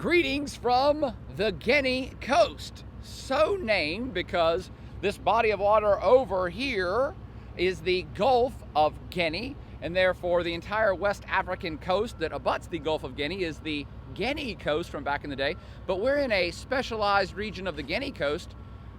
Greetings from the Guinea coast, so named because this body of water over here is the Gulf of Guinea, and therefore the entire West African coast that abuts the Gulf of Guinea is the Guinea coast from back in the day. But we're in a specialized region of the Guinea coast,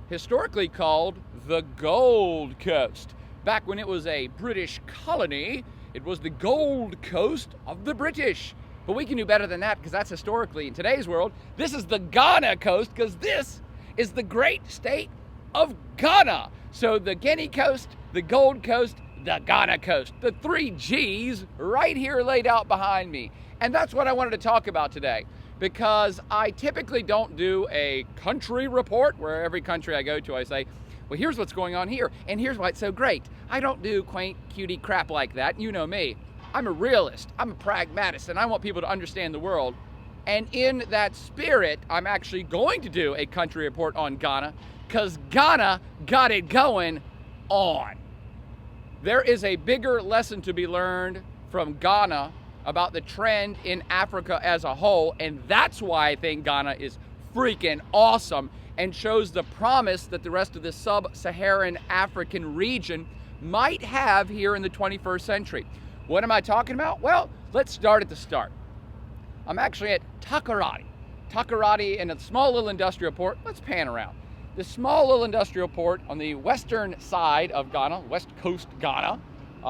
historically called the Gold Coast. Back when it was a British colony, it was the Gold Coast of the British. But we can do better than that, because that's historically, in today's world, this is the Ghana coast, because this is the great state of Ghana. So the Guinea coast, the Gold Coast, the Ghana coast, the three G's right here laid out behind me. And that's what I wanted to talk about today, because I typically don't do a country report where every country I go to I say, well, here's what's going on here, and here's why it's so great. I don't do quaint, cutie crap like that. You know me. I'm a realist, I'm a pragmatist, and I want people to understand the world. And in that spirit, I'm actually going to do a country report on Ghana, because Ghana got it going on. There is a bigger lesson to be learned from Ghana about the trend in Africa as a whole, and that's why I think Ghana is freaking awesome and shows the promise that the rest of the Sub-Saharan African region might have here in the 21st century. What am I talking about? Well, let's start at the start. I'm actually at Takoradi in a small little industrial port. Let's pan around. The small little industrial port on the western side of Ghana, west coast Ghana,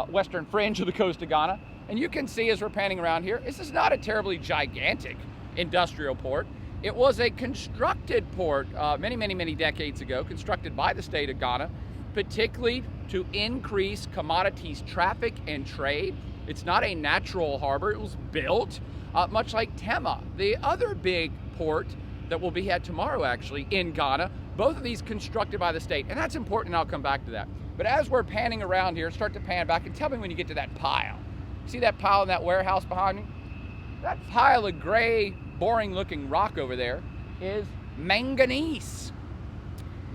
western fringe of the coast of Ghana. And you can see as we're panning around here, this is not a terribly gigantic industrial port. It was a constructed port many decades ago, constructed by the state of Ghana, particularly to increase commodities traffic and trade. It's not a natural harbor. It was built much like Tema, the other big port that will be had tomorrow actually in Ghana. Both of these constructed by the state, and that's important, and I'll come back to that. But as we're panning around here, start to pan back and tell me when you get to that pile. See that pile in that warehouse behind me? That pile of gray, boring looking rock over there is manganese.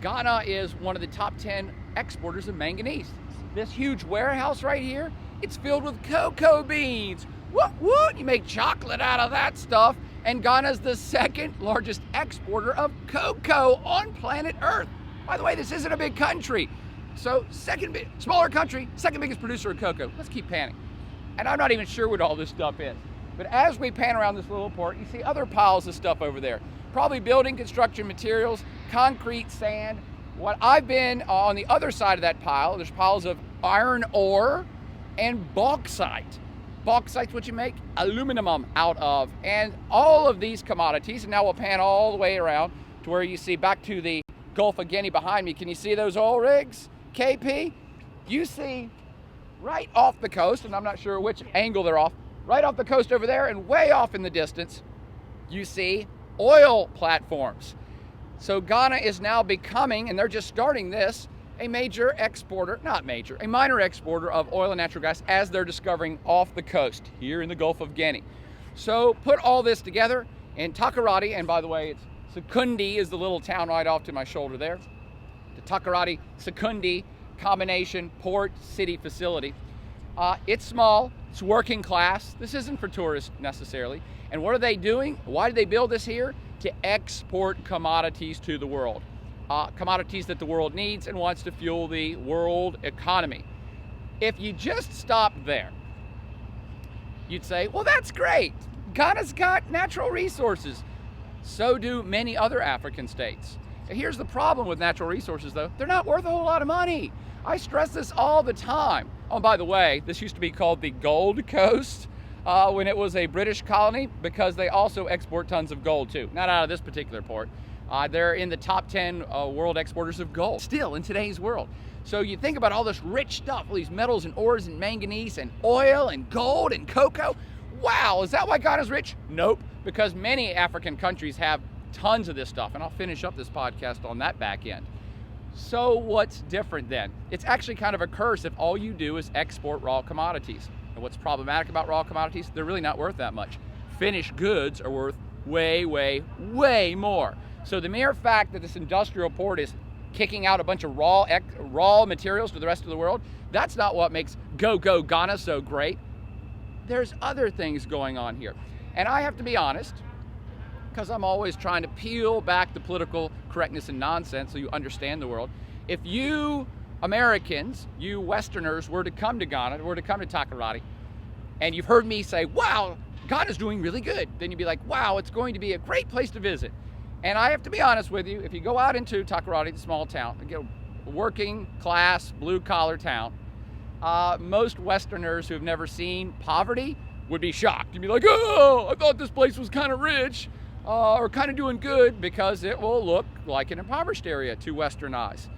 Ghana is one of the top 10 exporters of manganese. This huge warehouse right here, it's filled with cocoa beans. What? You make chocolate out of that stuff, and Ghana's the second largest exporter of cocoa on planet Earth. By the way, this isn't a big country. So smaller country, second biggest producer of cocoa. Let's keep panning. And I'm not even sure what all this stuff is. But as we pan around this little port, you see other piles of stuff over there. Probably building construction materials, concrete, sand. What I've been on the other side of that pile, there's piles of iron ore and bauxite. Bauxite's what you make aluminum out of. And all of these commodities, and now we'll pan all the way around to where you see back to the Gulf of Guinea behind me. Can you see those oil rigs, KP? You see right off the coast, and I'm not sure which angle they're off, right off the coast over there and way off in the distance, you see oil platforms. So Ghana is now becoming, and they're just starting this, a major exporter, a minor exporter of oil and natural gas as they're discovering off the coast here in the Gulf of Guinea. So put all this together in Takoradi, and by the way, it's Sekondi is the little town right off to my shoulder there. The Takoradi Sekondi combination port city facility. It's small, it's working class. This isn't for tourists necessarily. And what are they doing? Why did they build this here? To export commodities to the world. Commodities that the world needs and wants to fuel the world economy. If you just stop there, you'd say, well, that's great. Ghana's got natural resources. So do many other African states. Here's the problem with natural resources, though. They're not worth a whole lot of money. I stress this all the time. Oh, by the way, this used to be called the Gold Coast when it was a British colony, because they also export tons of gold too. Not out of this particular port. They're in the top 10 world exporters of gold, still in today's world. So you think about all this rich stuff, all these metals and ores and manganese and oil and gold and cocoa. Wow, is that why Ghana's rich? Nope, because many African countries have tons of this stuff, and I'll finish up this podcast on that back end. So what's different then? It's actually kind of a curse if all you do is export raw commodities. And what's problematic about raw commodities? They're really not worth that much. Finished goods are worth way more. So the mere fact that this industrial port is kicking out a bunch of raw materials to the rest of the world, that's not what makes Go Ghana so great. There's other things going on here. And I have to be honest, because I'm always trying to peel back the political correctness and nonsense so you understand the world. If you Americans, you Westerners, were to come to Ghana, were to come to Takoradi, and you've heard me say, wow, Ghana's doing really good, then you'd be like, wow, it's going to be a great place to visit. And I have to be honest with you, if you go out into Takoradi, the small town, a working class, blue collar town, most Westerners who have never seen poverty would be shocked. You'd be like, oh, I thought this place was kind of rich or kind of doing good, because it will look like an impoverished area to Western eyes.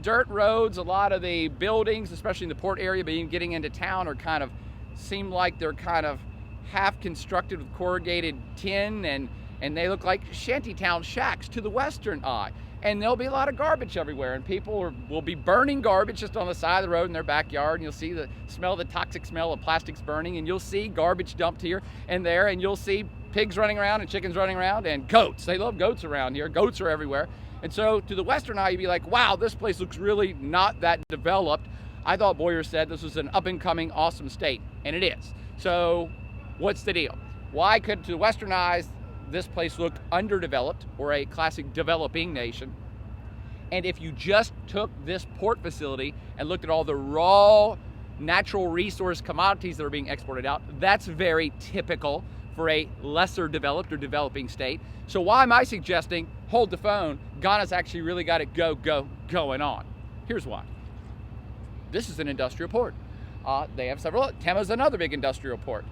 Dirt roads, a lot of the buildings, especially in the port area, but even getting into town, are kind of, seem like they're kind of half constructed with corrugated tin, and they look like shantytown shacks to the Western eye. And there'll be a lot of garbage everywhere, and people will be burning garbage just on the side of the road in their backyard, and you'll see the toxic smell of plastics burning, and you'll see garbage dumped here and there, and you'll see pigs running around and chickens running around and goats. They love goats around here. Goats are everywhere. And so to the Western eye, you'd be like, wow, this place looks really not that developed. I thought Boyer said this was an up-and-coming, awesome state, and it is. So what's the deal? Why could, to the Western eyes, this place look underdeveloped, or a classic developing nation? And if you just took this port facility and looked at all the raw natural resource commodities that are being exported out, that's very typical for a lesser developed or developing state. So why am I suggesting hold the phone? Ghana's actually really got it going on. Here's why. This is an industrial port. They have several. Tema's another big industrial port.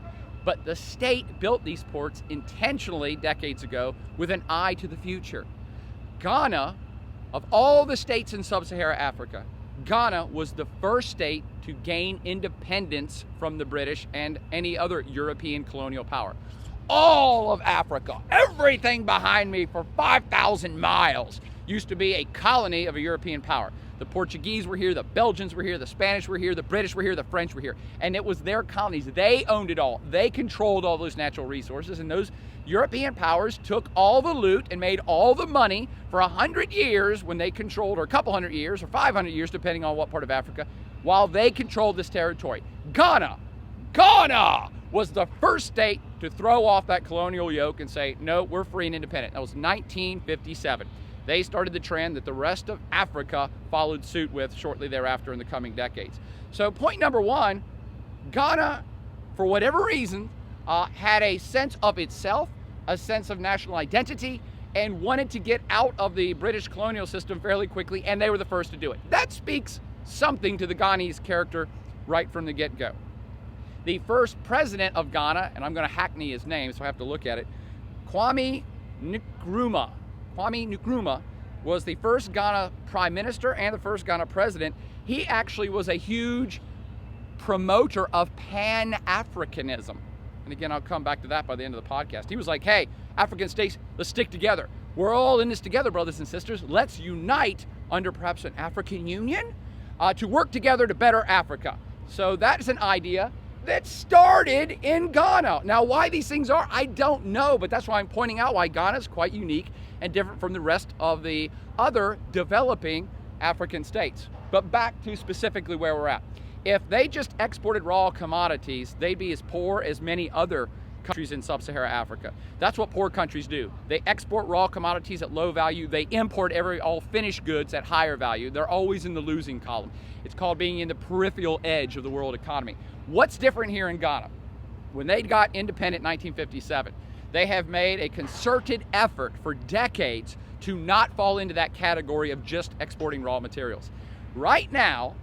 But the state built these ports intentionally decades ago with an eye to the future. Ghana, of all the states in Sub-Saharan Africa, Ghana was the first state to gain independence from the British and any other European colonial power. All of Africa, everything behind me for 5,000 miles, used to be a colony of a European power. The Portuguese were here, the Belgians were here, the Spanish were here, the British were here, the French were here. And it was their colonies. They owned it all. They controlled all those natural resources, and those European powers took all the loot and made all the money for 100 years when they controlled, or a couple hundred years, or 500 years, depending on what part of Africa, while they controlled this territory. Ghana was the first state to throw off that colonial yoke and say, no, we're free and independent. That was 1957. They started the trend that the rest of Africa followed suit with shortly thereafter in the coming decades. So point number one, Ghana, for whatever reason, had a sense of itself, a sense of national identity, and wanted to get out of the British colonial system fairly quickly, and they were the first to do it. That speaks something to the Ghanese character right from the get-go. The first president of Ghana, and I'm going to hackney his name, so I have to look at it, Kwame Nkrumah. Kwame Nkrumah was the first Ghana prime minister and the first Ghana president. He actually was a huge promoter of Pan-Africanism. And again, I'll come back to that by the end of the podcast. He was like, hey, African states, let's stick together. We're all in this together, brothers and sisters. Let's unite under perhaps an African Union to work together to better Africa. So that's an idea that started in Ghana. Now, why these things are, I don't know, but that's why I'm pointing out why Ghana is quite unique and different from the rest of the other developing African states. But back to specifically where we're at. If they just exported raw commodities, they'd be as poor as many other countries in Sub-Saharan Africa. That's what poor countries do. They export raw commodities at low value. They import all finished goods at higher value. They're always in the losing column. It's called being in the peripheral edge of the world economy. What's different here in Ghana? When they got independent in 1957, they have made a concerted effort for decades to not fall into that category of just exporting raw materials. Right now,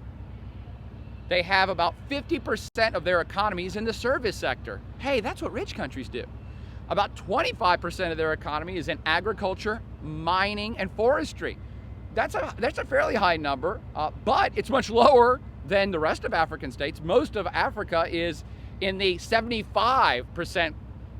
they have about 50% of their economies in the service sector. Hey, that's what rich countries do. About 25% of their economy is in agriculture, mining, and forestry. That's a fairly high number, but it's much lower than the rest of African states. Most of Africa is in the 75%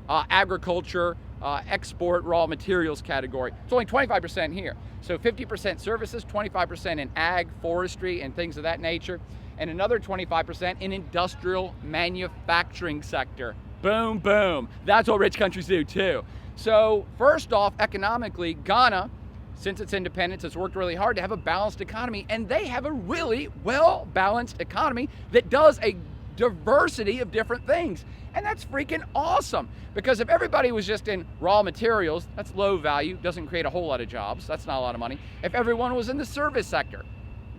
agriculture, export raw materials category. It's only 25% here. So 50% services, 25% in ag, forestry, and things of that nature, and another 25% in industrial manufacturing sector. Boom, boom. That's what rich countries do too. So first off, economically, Ghana, since its independence, has worked really hard to have a balanced economy, and they have a really well-balanced economy that does a diversity of different things. And that's freaking awesome, because if everybody was just in raw materials, that's low value, doesn't create a whole lot of jobs, that's not a lot of money. If everyone was in the service sector,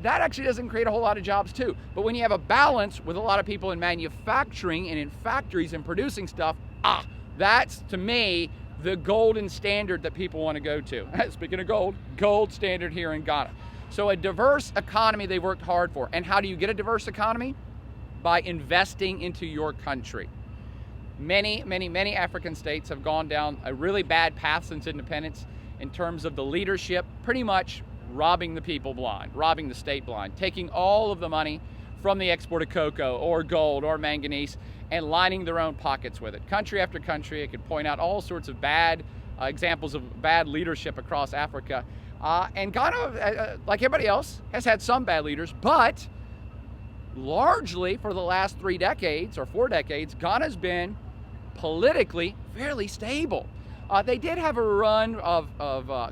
that actually doesn't create a whole lot of jobs too. But when you have a balance with a lot of people in manufacturing and in factories and producing stuff, that's, to me, the golden standard that people want to go to. Speaking of gold standard here in Ghana. So a diverse economy they worked hard for. And how do you get a diverse economy? By investing into your country. Many African states have gone down a really bad path since independence in terms of the leadership, pretty much robbing the people blind, robbing the state blind, taking all of the money from the export of cocoa or gold or manganese and lining their own pockets with it. Country after country, I could point out all sorts of bad examples of bad leadership across Africa. And Ghana, like everybody else, has had some bad leaders, but largely for the last 3 decades or 4 decades, Ghana's been politically fairly stable. They did have a run of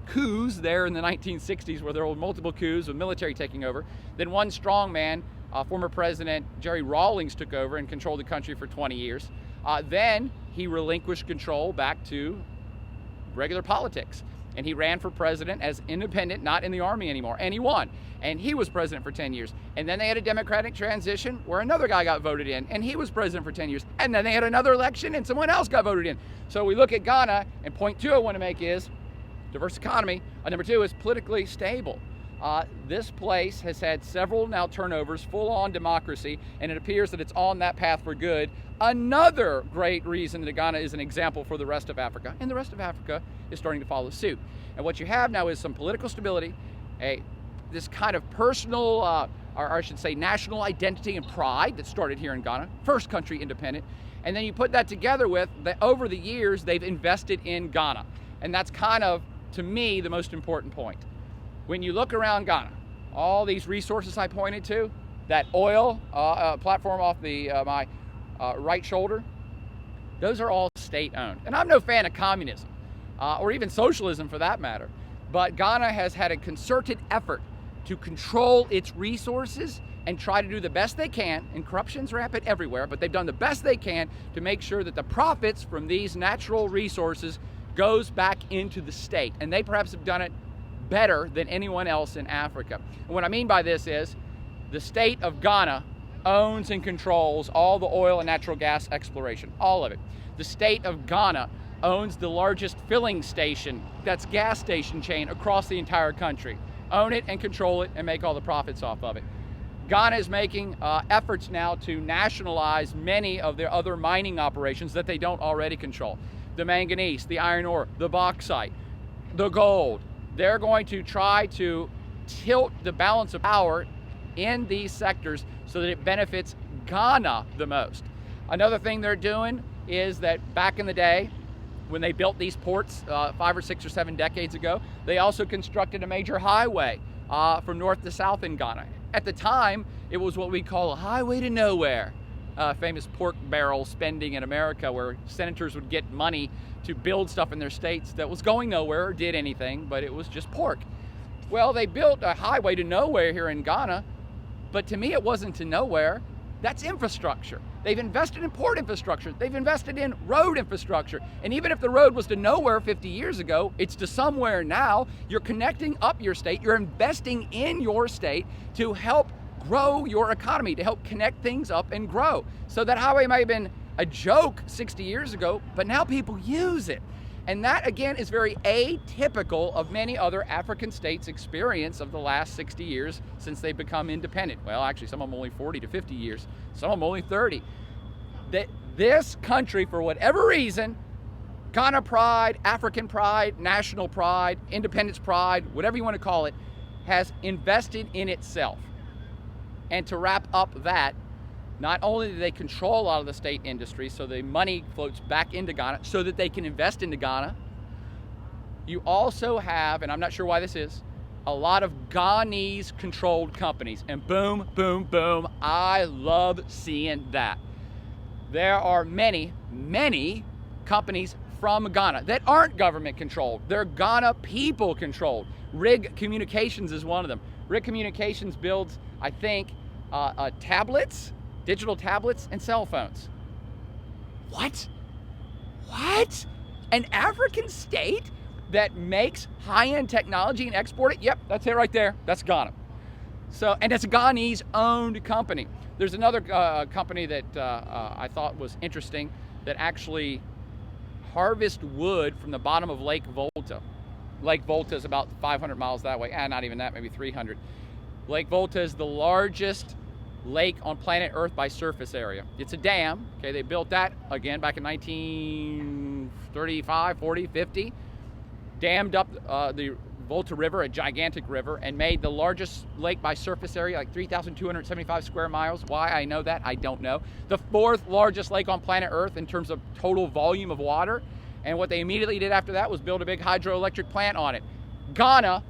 coups there in the 1960s where there were multiple coups with military taking over. Then one strong man, former President Jerry Rawlings, took over and controlled the country for 20 years. Then he relinquished control back to regular politics. And he ran for president as independent, not in the army anymore, and he won. And he was president for 10 years. And then they had a democratic transition where another guy got voted in, and he was president for 10 years. And then they had another election, and someone else got voted in. So we look at Ghana, and point 2 I want to make is diverse economy. Number 2 is politically stable. This place has had several now turnovers, full-on democracy, and it appears that it's on that path for good. Another great reason that Ghana is an example for the rest of Africa, and the rest of Africa is starting to follow suit. And what you have now is some political stability, this kind of personal, or I should say national identity and pride that started here in Ghana, first country independent, and then you put that together with that over the years they've invested in Ghana. And that's kind of, to me, the most important point. When you look around Ghana, all these resources I pointed to, that oil platform off my right shoulder, those are all state-owned. And I'm no fan of communism, or even socialism for that matter, but Ghana has had a concerted effort to control its resources and try to do the best they can, and corruption's rampant everywhere, but they've done the best they can to make sure that the profits from these natural resources goes back into the state. And they perhaps have done it better than anyone else in Africa. And what I mean by this is the state of Ghana owns and controls all the oil and natural gas exploration, all of it. The state of Ghana owns the largest filling station, that's gas station chain, across the entire country. Own it and control it and make all the profits off of it. Ghana is making efforts now to nationalize many of their other mining operations that they don't already control. The manganese, the iron ore, the bauxite, the gold. They're going to try to tilt the balance of power in these sectors so that it benefits Ghana the most. Another thing they're doing is that back in the day, when they built these ports 5 or 6 or 7 decades ago, they also constructed a major highway from north to south in Ghana. At the time, it was what we call a highway to nowhere. Famous pork barrel spending in America, where senators would get money to build stuff in their states that was going nowhere or did anything, but it was just pork. Well, they built a highway to nowhere here in Ghana, but to me it wasn't to nowhere. That's infrastructure. They've invested in port infrastructure. They've invested in road infrastructure. And even if the road was to nowhere 50 years ago, it's to somewhere now. You're connecting up your state. You're investing in your state to help grow your economy, to help connect things up and grow. So that highway might have been a joke 60 years ago, but now people use it. And that, again, is very atypical of many other African states' experience of the last 60 years since they've become independent. Well, actually, some of them only 40 to 50 years, some of them only 30. That this country, for whatever reason, Ghana pride, African pride, national pride, independence pride, whatever you want to call it, has invested in itself. And to wrap up that, not only do they control a lot of the state industry, so the money floats back into Ghana so that they can invest into Ghana, you also have, and I'm not sure why this is, a lot of Ghanese-controlled companies. And boom, boom, boom, I love seeing that. There are many, many companies from Ghana that aren't government-controlled. They're Ghana people-controlled. RIG Communications is one of them. RIG Communications builds, I think, tablets digital tablets, and cell phones. What? What? An African state that makes high-end technology and export it? Yep, that's it right there. That's Ghana. So, and it's a Ghanese-owned company. There's another company that I thought was interesting that actually harvests wood from the bottom of Lake Volta. Lake Volta is about 500 miles that way. Not even that, maybe 300. Lake Volta is the largest lake on planet Earth by surface area. It's a dam. Okay, they built that again back in 1935, 40, 50. Dammed up the Volta River, a gigantic river, and made the largest lake by surface area, like 3,275 square miles. Why I know that, I don't know. The fourth largest lake on planet Earth in terms of total volume of water. And what they immediately did after that was build a big hydroelectric plant on it. Ghana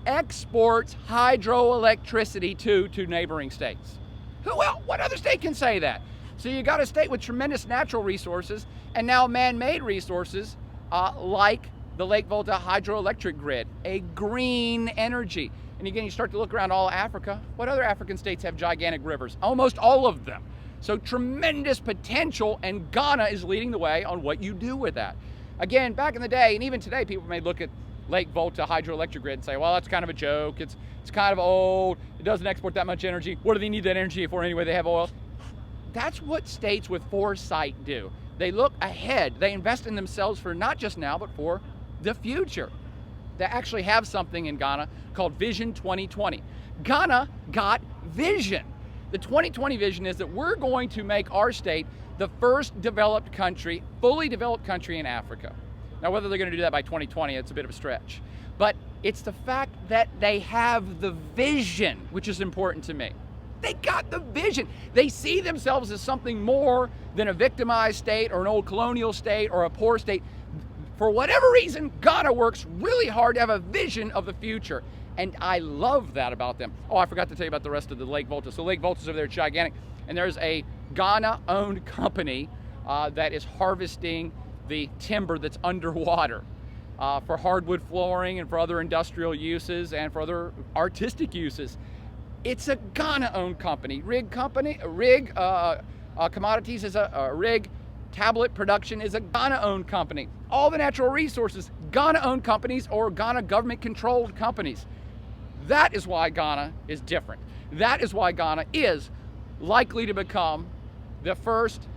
exports hydroelectricity to neighboring states. Who else? What other state can say that? So you got a state with tremendous natural resources and now man-made resources like the Lake Volta hydroelectric grid, a green energy. And again, you start to look around all Africa. What other African states have gigantic rivers? Almost all of them. So tremendous potential, and Ghana is leading the way on what you do with that. Again, back in the day, and even today, people may look at Lake Volta hydroelectric grid and say, well, that's kind of a joke. It's kind of old. It doesn't export that much energy. What do they need that energy for anyway? They have oil. That's what states with foresight do. They look ahead. They invest in themselves for not just now, but for the future. They actually have something in Ghana called Vision 2020. Ghana got vision. The 2020 vision is that we're going to make our state the first developed country, fully developed country in Africa. Now, whether they're going to do that by 2020, it's a bit of a stretch. But it's the fact that they have the vision, which is important to me. They got the vision. They see themselves as something more than a victimized state or an old colonial state or a poor state. For whatever reason, Ghana works really hard to have a vision of the future. And I love that about them. Oh, I forgot to tell you about the rest of the Lake Volta. So Lake Volta's over there, gigantic. And there's a Ghana-owned company that is harvesting the timber that's underwater for hardwood flooring and for other industrial uses and for other artistic uses. It's a Ghana-owned company. Rig Commodities is a rig. Tablet production is a Ghana-owned company. All the natural resources, Ghana-owned companies or Ghana government-controlled companies. That is why Ghana is different. That is why Ghana is likely to become the first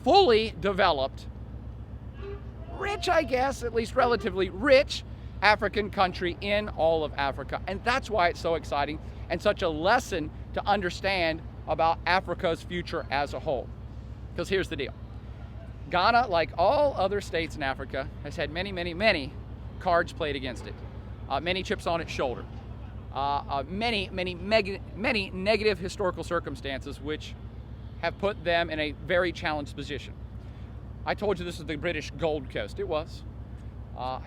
fully developed, rich, I guess, at least relatively rich African country in all of Africa. And that's why it's so exciting and such a lesson to understand about Africa's future as a whole. Because here's the deal. Ghana, like all other states in Africa, has had many, many, many cards played against it. Many chips on its shoulder. Many negative historical circumstances which have put them in a very challenged position. I told you this is the British Gold Coast. It was.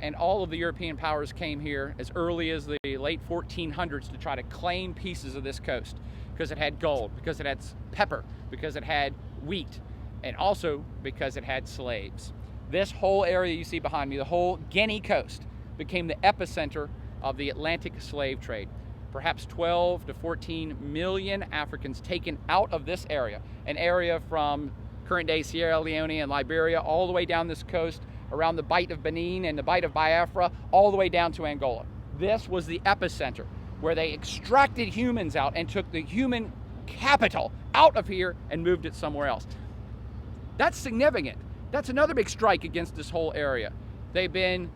And all of the European powers came here as early as the late 1400s to try to claim pieces of this coast because it had gold, because it had pepper, because it had wheat, and also because it had slaves. This whole area you see behind me, the whole Guinea coast, became the epicenter of the Atlantic slave trade. Perhaps 12 to 14 million Africans taken out of this area, an area from current-day Sierra Leone and Liberia all the way down this coast, around the Bight of Benin and the Bight of Biafra, all the way down to Angola. This was the epicenter where they extracted humans out and took the human capital out of here and moved it somewhere else. That's significant. That's another big strike against this whole area. They've been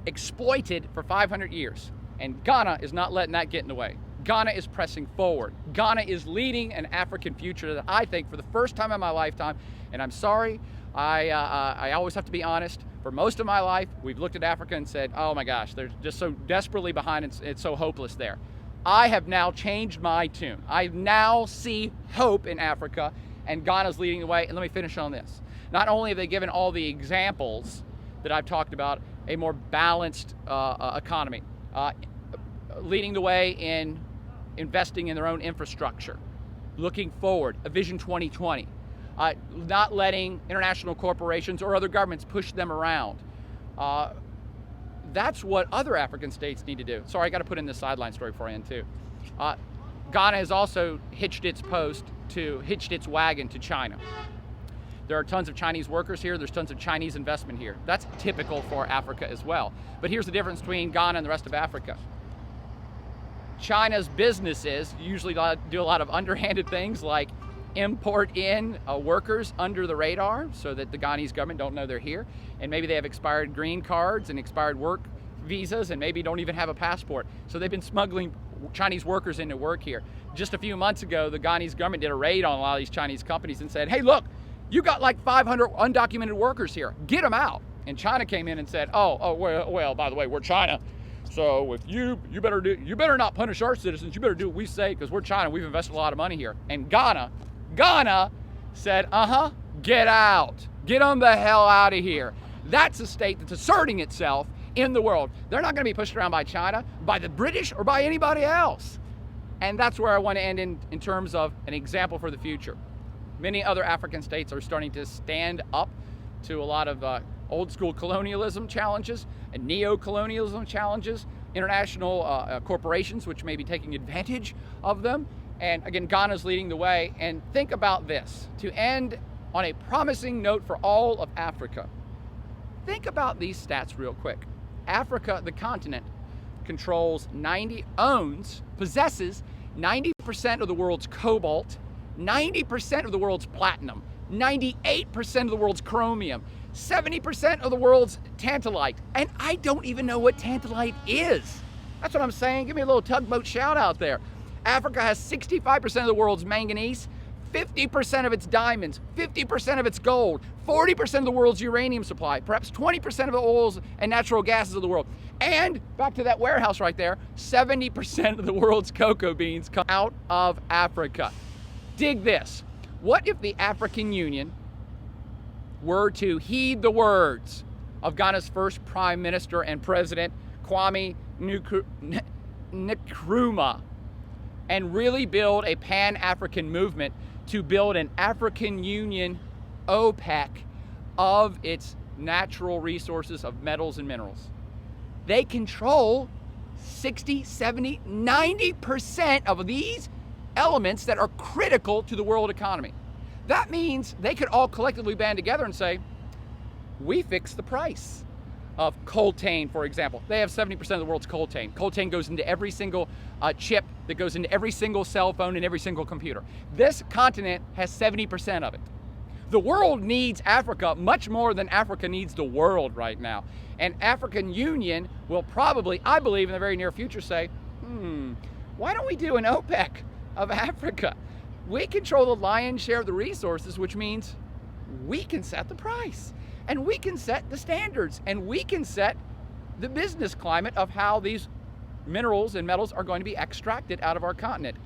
exploited for 500 years, and Ghana is not letting that get in the way. Ghana is pressing forward. Ghana is leading an African future that I think for the first time in my lifetime, and I'm sorry, I always have to be honest, for most of my life, we've looked at Africa and said, oh my gosh, they're just so desperately behind and it's so hopeless there. I have now changed my tune. I now see hope in Africa, and Ghana's leading the way. And let me finish on this. Not only have they given all the examples that I've talked about, a more balanced economy, leading the way in investing in their own infrastructure, looking forward, a Vision 2020, not letting international corporations or other governments push them around. That's what other African states need to do. Sorry, I got to put in this sideline story before I end too. Ghana has also hitched its post hitched its wagon to China. There are tons of Chinese workers here. There's tons of Chinese investment here. That's typical for Africa as well. But here's the difference between Ghana and the rest of Africa. China's businesses usually do a lot of underhanded things like import in workers under the radar so that the Ghanese government don't know they're here. And maybe they have expired green cards and expired work visas and maybe don't even have a passport. So they've been smuggling Chinese workers into work here. Just a few months ago, the Ghanese government did a raid on a lot of these Chinese companies and said, hey, look, you got like 500 undocumented workers here. Get them out. And China came in and said, well, by the way, we're China. So if you better not punish our citizens. You better do what we say because we're China. We've invested a lot of money here. And Ghana said, get out. Get them the hell out of here. That's a state that's asserting itself in the world. They're not going to be pushed around by China, by the British, or by anybody else. And that's where I want to end in terms of an example for the future. Many other African states are starting to stand up to a lot of old school colonialism challenges and neo-colonialism challenges, international corporations which may be taking advantage of them. And again, Ghana's leading the way. And think about this, to end on a promising note for all of Africa. Think about these stats real quick. Africa, the continent, possesses 90% of the world's cobalt, 90% of the world's platinum, 98% of the world's chromium, 70% of the world's tantalite. And I don't even know what tantalite is. That's what I'm saying. Give me a little tugboat shout out there. Africa has 65% of the world's manganese, 50% of its diamonds, 50% of its gold, 40% of the world's uranium supply, perhaps 20% of the oils and natural gases of the world. And back to that warehouse right there, 70% of the world's cocoa beans come out of Africa. Dig this. What if the African Union were to heed the words of Ghana's first Prime Minister and President, Kwame Nkrumah, and really build a Pan-African movement to build an African Union OPEC of its natural resources of metals and minerals? They control 60, 70, 90% of these elements that are critical to the world economy. That means they could all collectively band together and say, we fix the price of coltan, for example. They have 70% of the world's coltan. Coltan goes into every single chip that goes into every single cell phone and every single computer. This continent has 70% of it. The world needs Africa much more than Africa needs the world right now. And African Union will probably, I believe in the very near future, say, why don't we do an OPEC of Africa? We control the lion's share of the resources, which means we can set the price and we can set the standards and we can set the business climate of how these minerals and metals are going to be extracted out of our continent.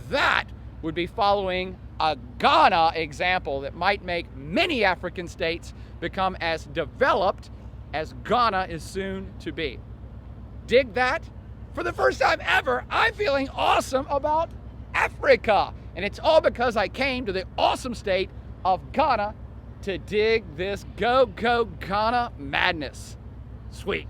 That would be following a Ghana example that might make many African states become as developed as Ghana is soon to be. Dig that? For the first time ever, I'm feeling awesome about Africa. And it's all because I came to the awesome state of Ghana to dig this Go Ghana madness. Sweet.